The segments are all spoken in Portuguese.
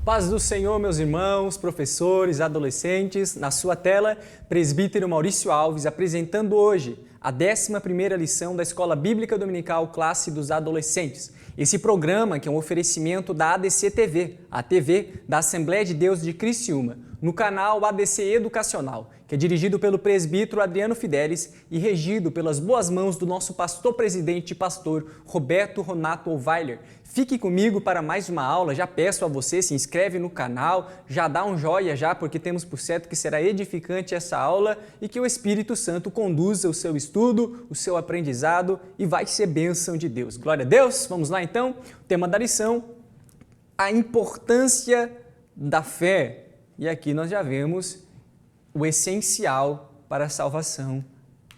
Paz do Senhor, meus irmãos, professores, adolescentes. Na sua tela, presbítero Maurício Alves apresentando hoje a 11ª lição da Escola Bíblica Dominical Classe dos Adolescentes. Esse programa que é um oferecimento da ADC TV, a TV da Assembleia de Deus de Criciúma, no canal ADC Educacional, que é dirigido pelo presbítero Adriano Fidelis e regido pelas boas mãos do nosso pastor-presidente e pastor Roberto Ronato Weiler. Fique comigo para mais uma aula, já peço a você, se inscreve no canal, já dá um joinha já, porque temos por certo que será edificante essa aula e que o Espírito Santo conduza o seu estudo, o seu aprendizado e vai ser bênção de Deus. Glória a Deus! Vamos lá então, o tema da lição, a importância da fé. E aqui nós já vemos o essencial para a salvação,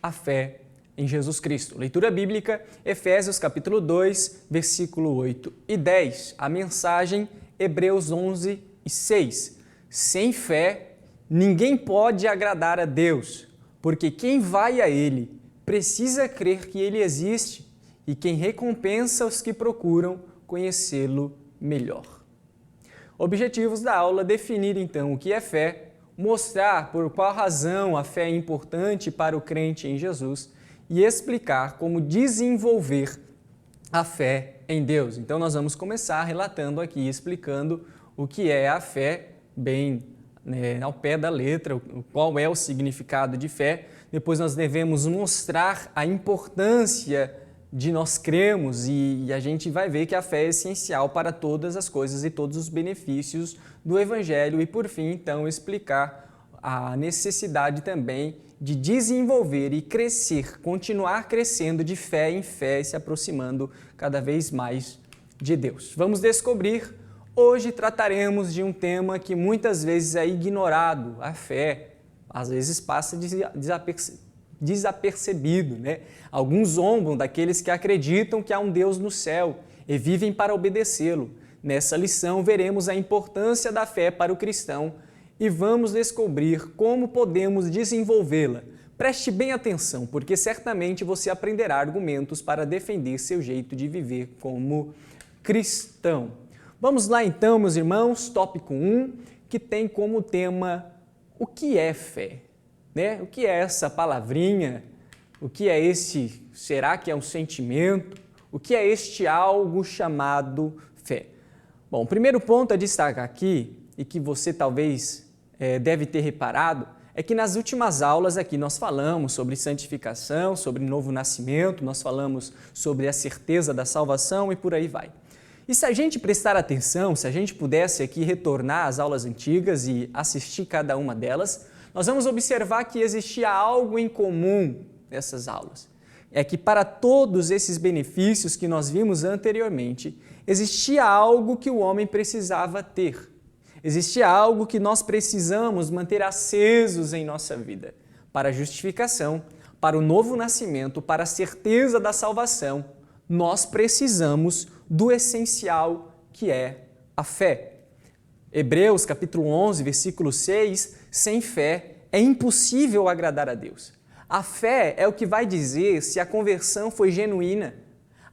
a fé em Jesus Cristo. Leitura bíblica, Efésios capítulo 2, versículo 8 e 10. A mensagem, Hebreus 11 e 6. Sem fé, ninguém pode agradar a Deus, porque quem vai a Ele precisa crer que Ele existe e quem recompensa os que procuram conhecê-lo melhor. Objetivos da aula: definir então o que é fé, mostrar por qual razão a fé é importante para o crente em Jesus e explicar como desenvolver a fé em Deus. Então nós vamos começar relatando aqui, explicando o que é a fé, bem ao pé da letra, qual é o significado de fé. Depois nós devemos mostrar a importância de nós cremos e a gente vai ver que a fé é essencial para todas as coisas e todos os benefícios do Evangelho e, por fim, então, explicar a necessidade também de desenvolver e crescer, continuar crescendo de fé em fé e se aproximando cada vez mais de Deus. Vamos descobrir. Hoje trataremos de um tema que muitas vezes é ignorado, a fé, às vezes passa desapercebido, né? Alguns zombam daqueles que acreditam que há um Deus no céu e vivem para obedecê-lo. Nessa lição veremos a importância da fé para o cristão e vamos descobrir como podemos desenvolvê-la. Preste bem atenção, porque certamente você aprenderá argumentos para defender seu jeito de viver como cristão. Vamos lá então, meus irmãos, tópico 1, que tem como tema o que é fé. O que é essa palavrinha? O que é esse? Será que é um sentimento? O que é este algo chamado fé? Bom, o primeiro ponto a destacar aqui, e que você talvez deve ter reparado, é que nas últimas aulas aqui nós falamos sobre santificação, sobre novo nascimento, nós falamos sobre a certeza da salvação e por aí vai. E se a gente prestar atenção, se a gente pudesse aqui retornar às aulas antigas e assistir cada uma delas, nós vamos observar que existia algo em comum nessas aulas. É que para todos esses benefícios que nós vimos anteriormente, existia algo que o homem precisava ter. Existia algo que nós precisamos manter acesos em nossa vida. Para a justificação, para o novo nascimento, para a certeza da salvação, nós precisamos do essencial que é a fé. Hebreus capítulo 11, versículo 6, sem fé é impossível agradar a Deus. A fé é o que vai dizer se a conversão foi genuína.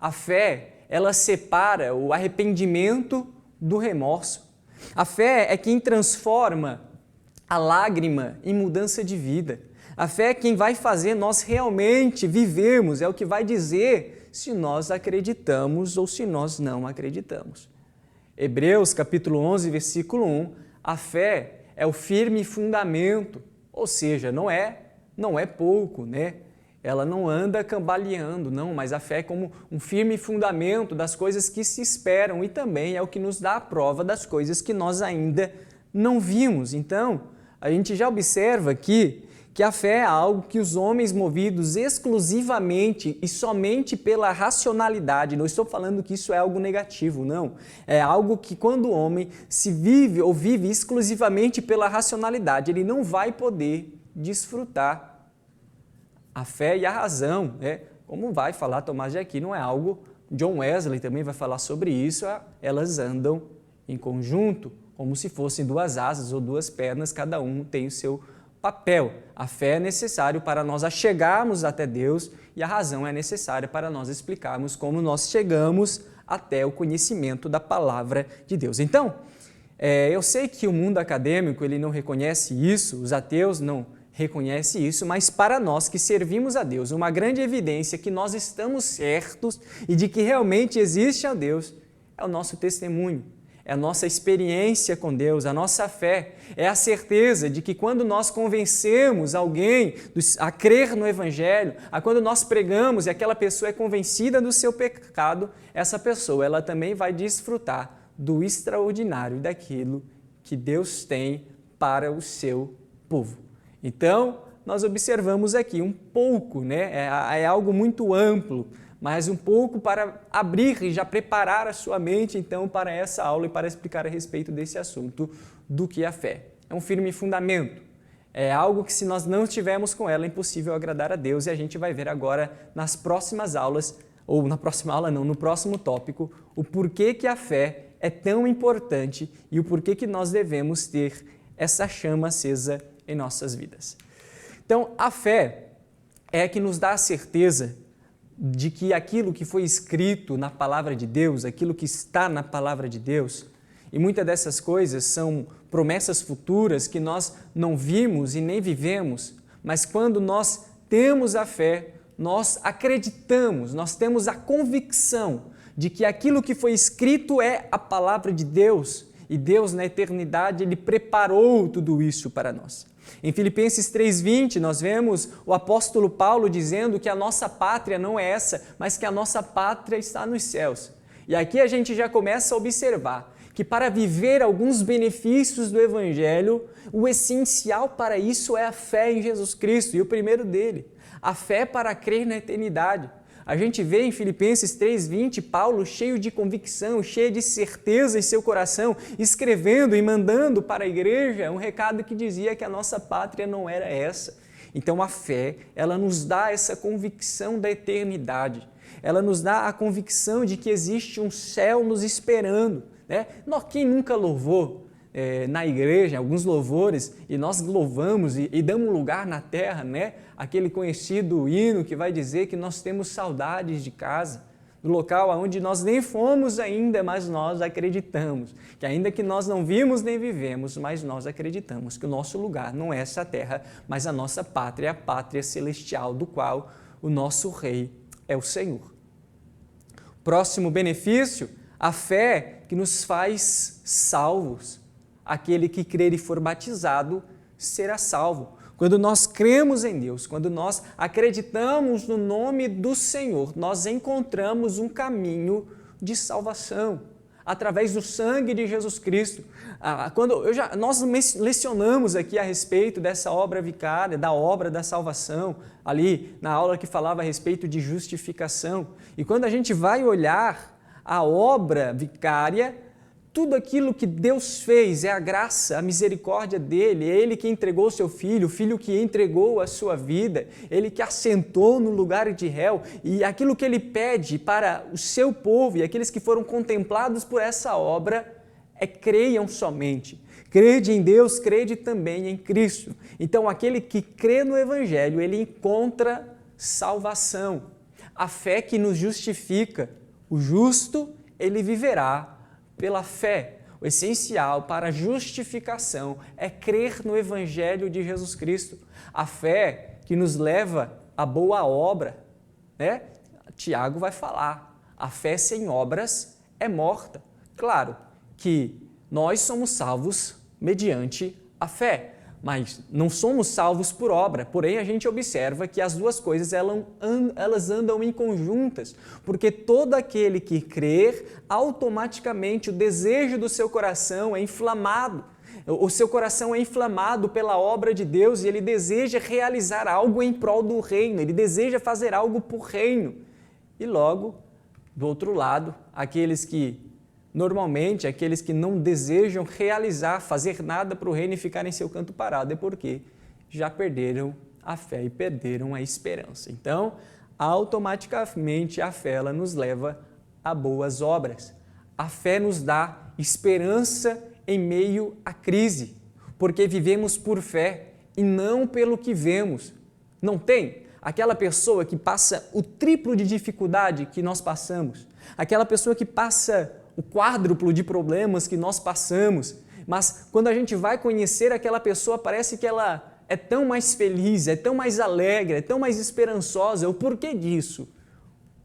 A fé, ela separa o arrependimento do remorso. A fé é quem transforma a lágrima em mudança de vida. A fé é quem vai fazer nós realmente vivermos, é o que vai dizer se nós acreditamos ou se nós não acreditamos. Hebreus capítulo 11, versículo 1, a fé é o firme fundamento, ou seja, não é pouco, né? Ela não anda cambaleando, não, mas a fé é como um firme fundamento das coisas que se esperam e também é o que nos dá a prova das coisas que nós ainda não vimos. Então, a gente já observa aqui que a fé é algo que os homens movidos exclusivamente e somente pela racionalidade, não estou falando que isso é algo negativo, não. É algo que quando o homem se vive ou vive exclusivamente pela racionalidade, ele não vai poder desfrutar a fé e a razão, né? Como vai falar Tomás de Aquino, é algo, John Wesley também vai falar sobre isso, elas andam em conjunto, como se fossem duas asas ou duas pernas, cada um tem o seu papel. A fé é necessário para nós chegarmos até Deus e a razão é necessária para nós explicarmos como nós chegamos até o conhecimento da palavra de Deus. Então, Eu sei que o mundo acadêmico ele não reconhece isso, os ateus não reconhecem isso, mas para nós que servimos a Deus, uma grande evidência que nós estamos certos e de que realmente existe a Deus é o nosso testemunho, é a nossa experiência com Deus, a nossa fé, é a certeza de que quando nós convencemos alguém a crer no Evangelho, quando nós pregamos e aquela pessoa é convencida do seu pecado, essa pessoa ela também vai desfrutar do extraordinário daquilo que Deus tem para o seu povo. Então, nós observamos aqui um pouco, é algo muito amplo, mas um pouco para abrir e já preparar a sua mente, então, para essa aula e para explicar a respeito desse assunto do que é a fé. É um firme fundamento, é algo que se nós não estivermos com ela é impossível agradar a Deus e a gente vai ver agora nas próximas aulas, ou na próxima aula não, no próximo tópico, o porquê que a fé é tão importante e o porquê que nós devemos ter essa chama acesa em nossas vidas. Então, a fé é que nos dá a certeza de que aquilo que foi escrito na palavra de Deus, aquilo que está na palavra de Deus, e muitas dessas coisas são promessas futuras que nós não vimos e nem vivemos, mas quando nós temos a fé, nós acreditamos, nós temos a convicção de que aquilo que foi escrito é a palavra de Deus e Deus na eternidade ele preparou tudo isso para nós. Em Filipenses 3:20 nós vemos o apóstolo Paulo dizendo que a nossa pátria não é essa, mas que a nossa pátria está nos céus. E aqui a gente já começa a observar que para viver alguns benefícios do Evangelho, o essencial para isso é a fé em Jesus Cristo e o primeiro dele, a fé para crer na eternidade. A gente vê em Filipenses 3:20 Paulo cheio de convicção, cheio de certeza em seu coração, escrevendo e mandando para a igreja um recado que dizia que a nossa pátria não era essa. Então a fé, ela nos dá essa convicção da eternidade. Ela nos dá a convicção de que existe um céu nos esperando. Quem nunca louvou na igreja, alguns louvores, e nós louvamos e damos lugar na terra, aquele conhecido hino que vai dizer que nós temos saudades de casa, do local onde nós nem fomos ainda, mas nós acreditamos, que ainda que nós não vimos nem vivemos, mas nós acreditamos que o nosso lugar não é essa terra, mas a nossa pátria é a pátria celestial, do qual o nosso Rei é o Senhor. Próximo benefício, a fé que nos faz salvos. Aquele que crer e for batizado será salvo. Quando nós cremos em Deus, quando nós acreditamos no nome do Senhor, nós encontramos um caminho de salvação através do sangue de Jesus Cristo. Nós lecionamos aqui a respeito dessa obra vicária, da obra da salvação, ali na aula que falava a respeito de justificação. E quando a gente vai olhar a obra vicária, tudo aquilo que Deus fez é a graça, a misericórdia dele, é ele que entregou o seu filho, o filho que entregou a sua vida, ele que assentou no lugar de réu, e aquilo que ele pede para o seu povo e aqueles que foram contemplados por essa obra é creiam somente. Crede em Deus, crede também em Cristo. Então aquele que crê no Evangelho, ele encontra salvação. A fé que nos justifica, o justo, ele viverá pela fé. O essencial para a justificação é crer no Evangelho de Jesus Cristo. A fé que nos leva à boa obra, Tiago vai falar, a fé sem obras é morta. Claro que nós somos salvos mediante a fé, mas não somos salvos por obra. Porém, a gente observa que as duas coisas elas andam em conjuntas, porque todo aquele que crer, automaticamente o desejo do seu coração é inflamado. O seu coração é inflamado pela obra de Deus e ele deseja realizar algo em prol do reino, ele deseja fazer algo por reino. E logo, do outro lado, aqueles que não desejam realizar, fazer nada para o reino e ficar em seu canto parado, é porque já perderam a fé e perderam a esperança. Então, automaticamente a fé ela nos leva a boas obras. A fé nos dá esperança em meio à crise, porque vivemos por fé e não pelo que vemos. Não tem? Aquela pessoa que passa o triplo de dificuldade que nós passamos, aquela pessoa que passa o quádruplo de problemas que nós passamos, Mas quando a gente vai conhecer aquela pessoa, parece que ela é tão mais feliz, é tão mais alegre, é tão mais esperançosa. O porquê disso?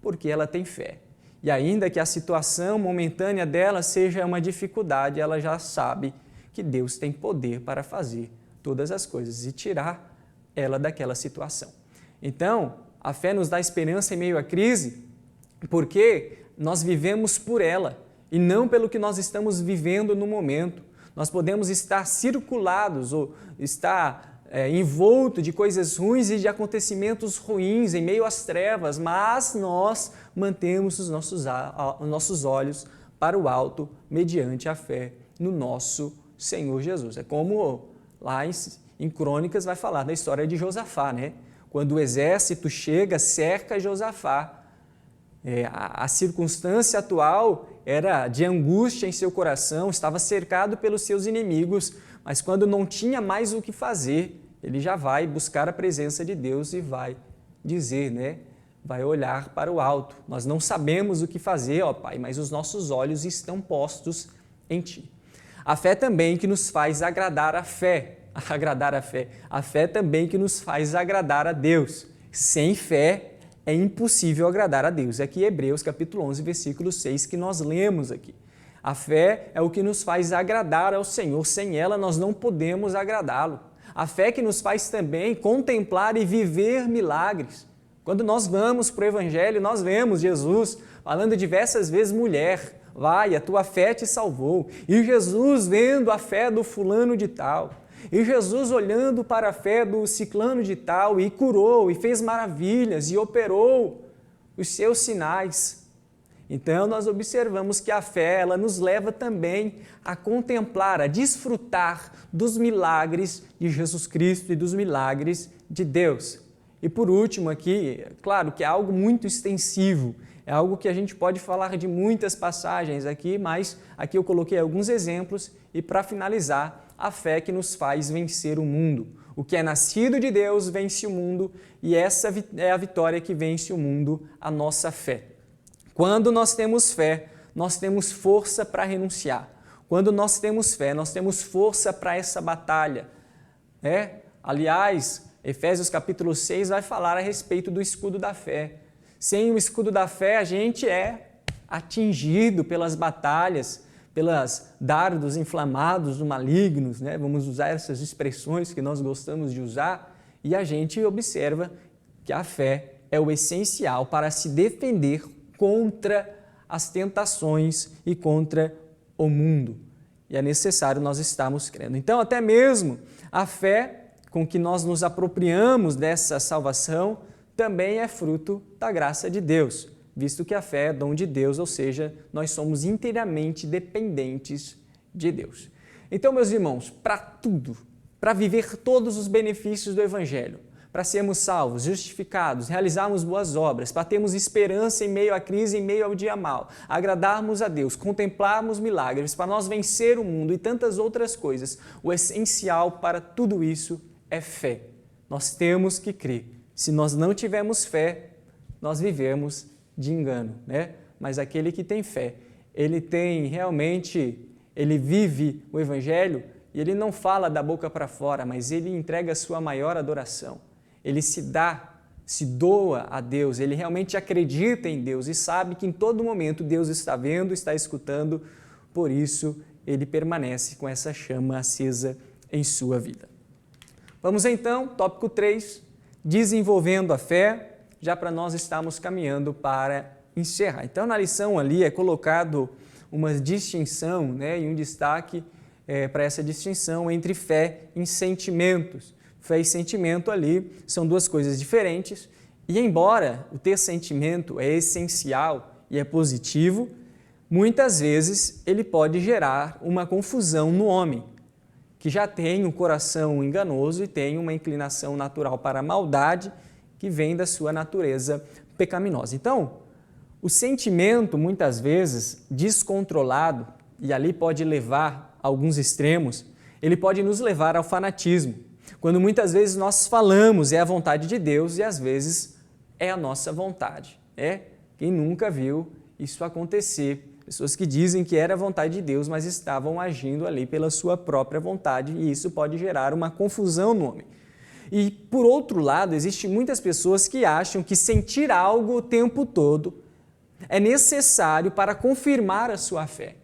Porque ela tem fé. E ainda que a situação momentânea dela seja uma dificuldade, ela já sabe que Deus tem poder para fazer todas as coisas e tirar ela daquela situação. Então, a fé nos dá esperança em meio à crise, porque nós vivemos por ela e não pelo que nós estamos vivendo no momento. Nós podemos estar circulados ou estar envolto de coisas ruins e de acontecimentos ruins em meio às trevas, mas nós mantemos os nossos olhos para o alto mediante a fé no nosso Senhor Jesus. É como lá em Crônicas vai falar da história de Josafá, né? Quando o exército chega, cerca Josafá. A circunstância atual era de angústia em seu coração, estava cercado pelos seus inimigos, mas quando não tinha mais o que fazer, ele já vai buscar a presença de Deus e vai dizer, né? Vai olhar para o alto. Nós não sabemos o que fazer, ó Pai, mas os nossos olhos estão postos em Ti. A fé também que nos faz agradar a fé. A fé também que nos faz agradar a Deus. Sem fé é impossível agradar a Deus. É aqui Hebreus capítulo 11, versículo 6 que nós lemos aqui. A fé é o que nos faz agradar ao Senhor. Sem ela nós não podemos agradá-lo. A fé que nos faz também contemplar e viver milagres. Quando nós vamos para o Evangelho, nós vemos Jesus falando diversas vezes, mulher, vai, a tua fé te salvou. E Jesus vendo a fé do fulano de tal. E Jesus olhando para a fé do ciclano de tal e curou, e fez maravilhas, e operou os seus sinais. Então, nós observamos que a fé, ela nos leva também a contemplar, a desfrutar dos milagres de Jesus Cristo e dos milagres de Deus. E por último aqui, claro que é algo muito extensivo, é algo que a gente pode falar de muitas passagens aqui, mas aqui eu coloquei alguns exemplos e para finalizar, a fé que nos faz vencer o mundo. O que é nascido de Deus vence o mundo e essa é a vitória que vence o mundo, a nossa fé. Quando nós temos fé, nós temos força para renunciar. Quando nós temos fé, nós temos força para essa batalha. Aliás, Efésios capítulo 6 vai falar a respeito do escudo da fé. Sem o escudo da fé, a gente é atingido pelas batalhas, pelos dardos inflamados do malignos, né? Vamos usar essas expressões que nós gostamos de usar, e a gente observa que a fé é o essencial para se defender contra as tentações e contra o mundo. E é necessário nós estarmos crendo. Então, até mesmo a fé com que nós nos apropriamos dessa salvação também é fruto da graça de Deus, visto que a fé é dom de Deus, ou seja, nós somos inteiramente dependentes de Deus. Então, meus irmãos, para tudo, para viver todos os benefícios do Evangelho, para sermos salvos, justificados, realizarmos boas obras, para termos esperança em meio à crise, em meio ao dia mau, agradarmos a Deus, contemplarmos milagres, para nós vencer o mundo e tantas outras coisas, o essencial para tudo isso é fé. Nós temos que crer. Se nós não tivermos fé, nós vivemos de engano, né? Mas aquele que tem fé, ele vive o Evangelho e ele não fala da boca para fora, mas ele entrega a sua maior adoração. Ele se doa a Deus, ele realmente acredita em Deus e sabe que em todo momento Deus está vendo, está escutando, por isso ele permanece com essa chama acesa em sua vida. Vamos então, tópico 3, desenvolvendo a fé, já para nós estarmos caminhando para encerrar. Então, na lição ali é colocado uma distinção, né, e um destaque para essa distinção entre fé e sentimentos. Fé e sentimento ali são duas coisas diferentes e embora o ter sentimento é essencial e é positivo, muitas vezes ele pode gerar uma confusão no homem, que já tem um coração enganoso e tem uma inclinação natural para a maldade que vem da sua natureza pecaminosa. Então, o sentimento, muitas vezes, descontrolado, e ali pode levar a alguns extremos, ele pode nos levar ao fanatismo, quando muitas vezes nós falamos é a vontade de Deus e às vezes é a nossa vontade. Quem nunca viu isso acontecer? Pessoas que dizem que era a vontade de Deus, mas estavam agindo ali pela sua própria vontade, e isso pode gerar uma confusão no homem. E, por outro lado, existem muitas pessoas que acham que sentir algo o tempo todo é necessário para confirmar a sua fé.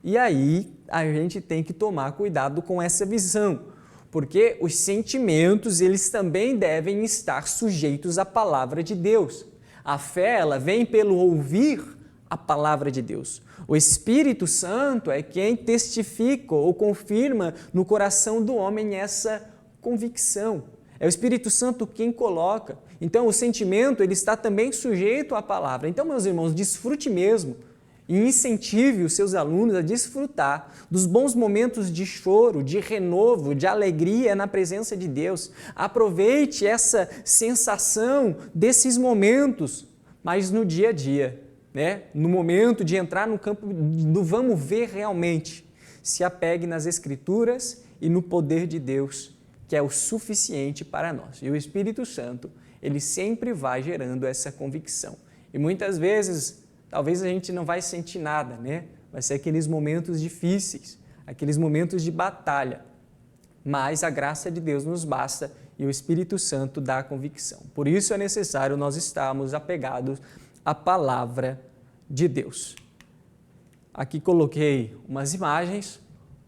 E aí a gente tem que tomar cuidado com essa visão, porque os sentimentos, eles também devem estar sujeitos à palavra de Deus. A fé, ela vem pelo ouvir a palavra de Deus. O Espírito Santo é quem testifica ou confirma no coração do homem essa convicção. É o Espírito Santo quem coloca. Então, o sentimento, ele está também sujeito à palavra. Então, meus irmãos, desfrute mesmo e incentive os seus alunos a desfrutar dos bons momentos de choro, de renovo, de alegria na presença de Deus. Aproveite essa sensação desses momentos, mas no dia a dia, né? No momento de entrar no campo do vamos ver realmente, se apegue nas Escrituras e no poder de Deus, que é o suficiente para nós. E o Espírito Santo, ele sempre vai gerando essa convicção. E muitas vezes, talvez a gente não vai sentir nada, né? Vai ser aqueles momentos difíceis, aqueles momentos de batalha. Mas a graça de Deus nos basta e o Espírito Santo dá a convicção. Por isso é necessário nós estarmos apegados à palavra de Deus. Aqui coloquei umas imagens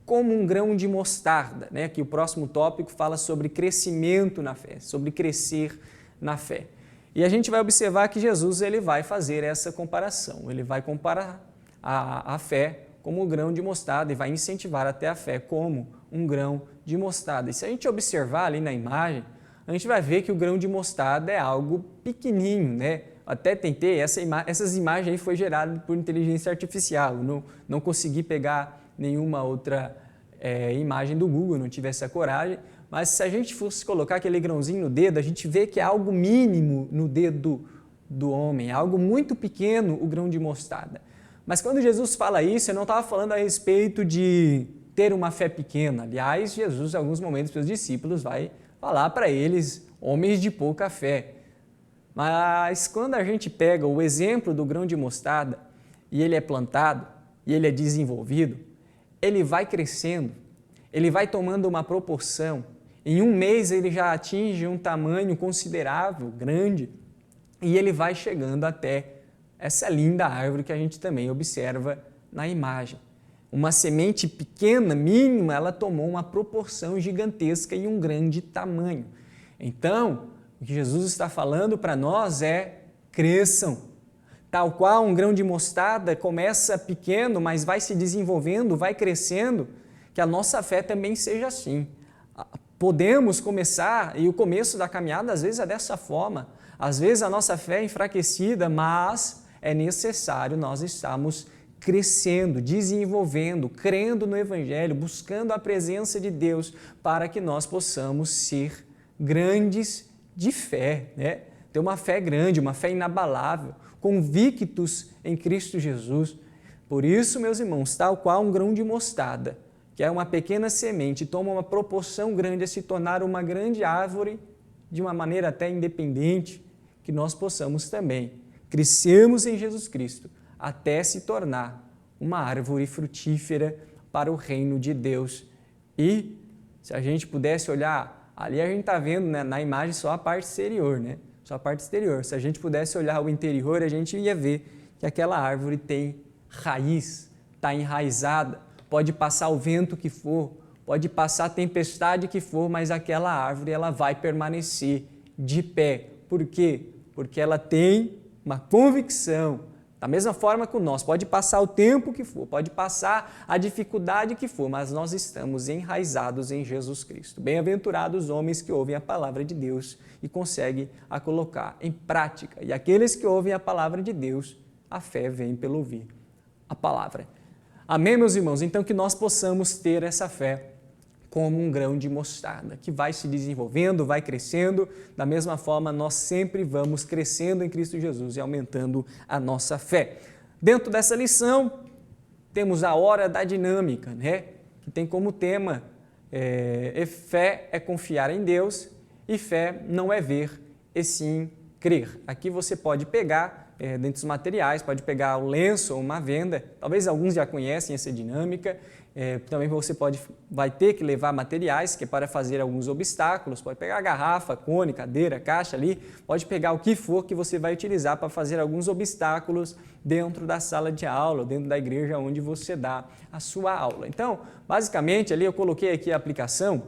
como um grão de mostarda, né? Que o próximo tópico fala sobre crescimento na fé, sobre crescer na fé. E a gente vai observar que Jesus ele vai fazer essa comparação, ele vai comparar a fé como um grão de mostarda e vai incentivar até a fé como um grão de mostarda. E se a gente observar ali na imagem, a gente vai ver que o grão de mostarda é algo pequenininho, né? Até tentei, essas imagens aí foi gerada por inteligência artificial, não consegui pegar nenhuma outra imagem do Google, não tive essa coragem, mas se a gente fosse colocar aquele grãozinho no dedo, a gente vê que é algo mínimo no dedo do homem, é algo muito pequeno o grão de mostarda. Mas quando Jesus fala isso, ele não estava falando a respeito de ter uma fé pequena. Aliás, Jesus, em alguns momentos, para os discípulos, vai falar para eles, homens de pouca fé. Mas quando a gente pega o exemplo do grão de mostarda e ele é plantado e ele é desenvolvido, ele vai crescendo, ele vai tomando uma proporção. Em um mês ele já atinge um tamanho considerável, grande, e ele vai chegando até essa linda árvore que a gente também observa na imagem. Uma semente pequena, mínima, ela tomou uma proporção gigantesca e um grande tamanho. Então, o que Jesus está falando para nós é: cresçam. Tal qual um grão de mostarda começa pequeno, mas vai se desenvolvendo, vai crescendo, que a nossa fé também seja assim. Podemos começar, e o começo da caminhada às vezes é dessa forma, às vezes a nossa fé é enfraquecida, mas é necessário nós estarmos crescendo, desenvolvendo, crendo no Evangelho, buscando a presença de Deus para que nós possamos ser grandes de fé, né? Ter uma fé grande, uma fé inabalável, convictos em Cristo Jesus. Por isso, meus irmãos, tal qual um grão de mostarda, que é uma pequena semente, toma uma proporção grande a se tornar uma grande árvore, de uma maneira até independente, que nós possamos também crescermos em Jesus Cristo, até se tornar uma árvore frutífera para o reino de Deus. E se a gente pudesse olhar, ali a gente está vendo, né, na imagem só a parte exterior, né? Só a parte exterior. Se a gente pudesse olhar o interior, a gente ia ver que aquela árvore tem raiz, está enraizada, pode passar o vento que for, pode passar a tempestade que for, mas aquela árvore ela vai permanecer de pé. Por quê? Porque ela tem uma convicção, da mesma forma que o nosso, pode passar o tempo que for, pode passar a dificuldade que for, mas nós estamos enraizados em Jesus Cristo. Bem-aventurados os homens que ouvem a palavra de Deus e conseguem a colocar em prática. E aqueles que ouvem a palavra de Deus, a fé vem pelo ouvir a palavra. Amém, meus irmãos? Então que nós possamos ter essa fé como um grão de mostarda, que vai se desenvolvendo, vai crescendo. Da mesma forma, nós sempre vamos crescendo em Cristo Jesus e aumentando a nossa fé. Dentro dessa lição, temos a hora da dinâmica, né? Que tem como tema fé é confiar em Deus e fé não é ver, e sim crer. Aqui você pode pegar dentro dos materiais, pode pegar o lenço ou uma venda, talvez alguns já conhecem essa dinâmica, também você vai ter que levar materiais que é para fazer alguns obstáculos, pode pegar garrafa, cone, cadeira, caixa ali, pode pegar o que for que você vai utilizar para fazer alguns obstáculos dentro da sala de aula, dentro da igreja onde você dá a sua aula. Então, basicamente ali eu coloquei aqui a aplicação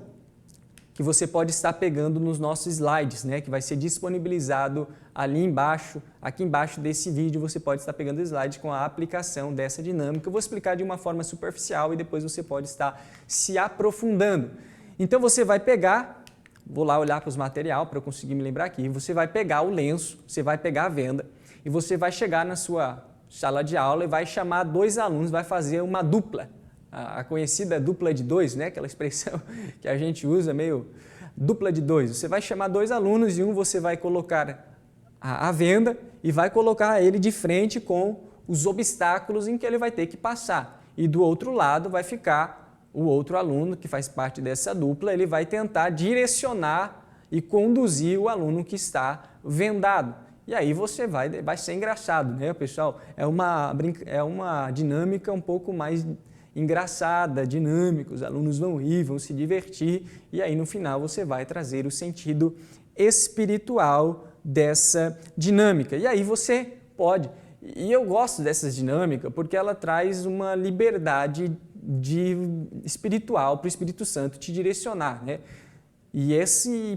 que você pode estar pegando nos nossos slides, né, que vai ser disponibilizado ali embaixo, aqui embaixo desse vídeo você pode estar pegando o slide com a aplicação dessa dinâmica. Eu vou explicar de uma forma superficial e depois você pode estar se aprofundando. Então você vai pegar, vou lá olhar para os materiais para eu conseguir me lembrar aqui, você vai pegar o lenço, você vai pegar a venda e você vai chegar na sua sala de aula e vai chamar 2 alunos, vai fazer uma dupla. A conhecida dupla de 2, né? Aquela expressão que a gente usa meio dupla de 2. Você vai chamar 2 alunos e você vai colocar a venda e vai colocar ele de frente com os obstáculos em que ele vai ter que passar. E do outro lado vai ficar o outro aluno que faz parte dessa dupla, ele vai tentar direcionar e conduzir o aluno que está vendado. E aí vai ser engraçado, né, pessoal? É uma dinâmica um pouco mais engraçada, dinâmica, os alunos vão rir, vão se divertir e aí no final você vai trazer o sentido espiritual dessa dinâmica. E aí você pode, e eu gosto dessas dinâmicas porque ela traz uma liberdade espiritual para o Espírito Santo te direcionar, né? E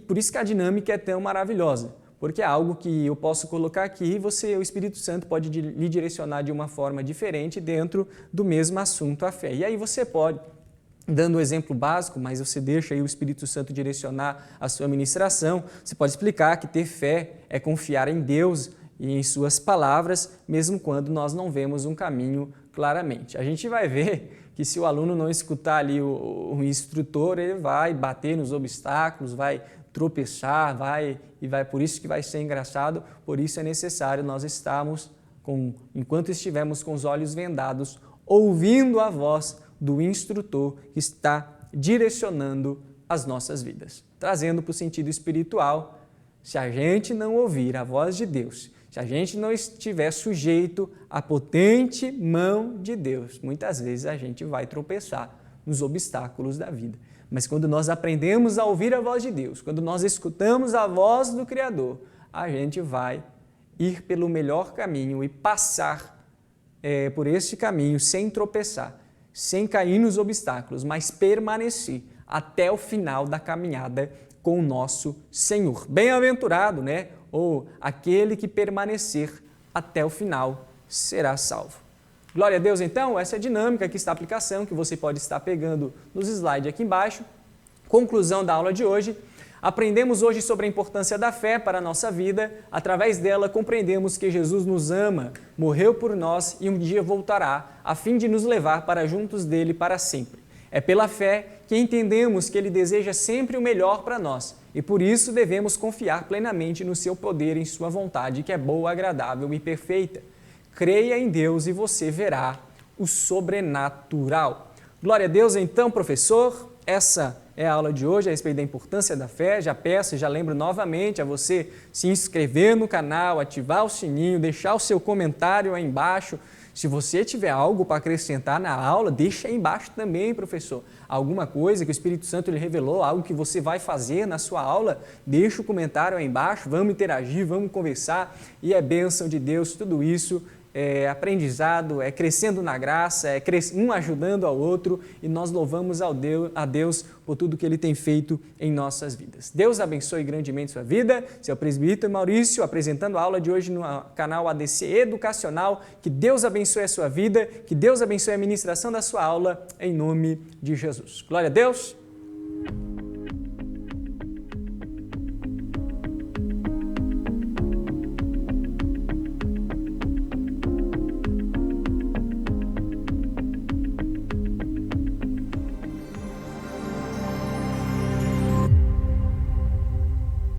por isso que a dinâmica é tão maravilhosa. Porque é algo que eu posso colocar aqui e o Espírito Santo pode lhe direcionar de uma forma diferente dentro do mesmo assunto, a fé. E aí você pode, dando um exemplo básico, mas você deixa aí o Espírito Santo direcionar a sua ministração, você pode explicar que ter fé é confiar em Deus e em suas palavras, mesmo quando nós não vemos um caminho claramente. A gente vai ver que se o aluno não escutar ali o instrutor, ele vai bater nos obstáculos, vai tropeçar, por isso que vai ser engraçado, por isso é necessário nós estarmos, enquanto estivermos com os olhos vendados, ouvindo a voz do instrutor que está direcionando as nossas vidas. Trazendo para o sentido espiritual, se a gente não ouvir a voz de Deus, se a gente não estiver sujeito à potente mão de Deus, muitas vezes a gente vai tropeçar nos obstáculos da vida. Mas quando nós aprendemos a ouvir a voz de Deus, quando nós escutamos a voz do Criador, a gente vai ir pelo melhor caminho e passar por este caminho sem tropeçar, sem cair nos obstáculos, mas permanecer até o final da caminhada com o nosso Senhor. Bem-aventurado, né? Ou aquele que permanecer até o final será salvo. Glória a Deus, então, essa é a dinâmica, aqui está a aplicação que você pode estar pegando nos slides aqui embaixo. Conclusão da aula de hoje. Aprendemos hoje sobre a importância da fé para a nossa vida. Através dela, compreendemos que Jesus nos ama, morreu por nós e um dia voltará, a fim de nos levar para juntos dele para sempre. É pela fé que entendemos que ele deseja sempre o melhor para nós e por isso devemos confiar plenamente no seu poder e em sua vontade, que é boa, agradável e perfeita. Creia em Deus e você verá o sobrenatural. Glória a Deus, então, professor. Essa é a aula de hoje a respeito da importância da fé. Já peço, já lembro novamente a você se inscrever no canal, ativar o sininho, deixar o seu comentário aí embaixo. Se você tiver algo para acrescentar na aula, deixa aí embaixo também, professor. Alguma coisa que o Espírito Santo lhe revelou, algo que você vai fazer na sua aula, deixa o comentário aí embaixo, vamos interagir, vamos conversar e é bênção de Deus tudo isso. É aprendizado, é crescendo na graça, é um ajudando ao outro e nós louvamos a Deus por tudo que Ele tem feito em nossas vidas. Deus abençoe grandemente sua vida. Seu presbítero Maurício apresentando a aula de hoje no canal ADC Educacional. Que Deus abençoe a sua vida, que Deus abençoe a ministração da sua aula em nome de Jesus. Glória a Deus.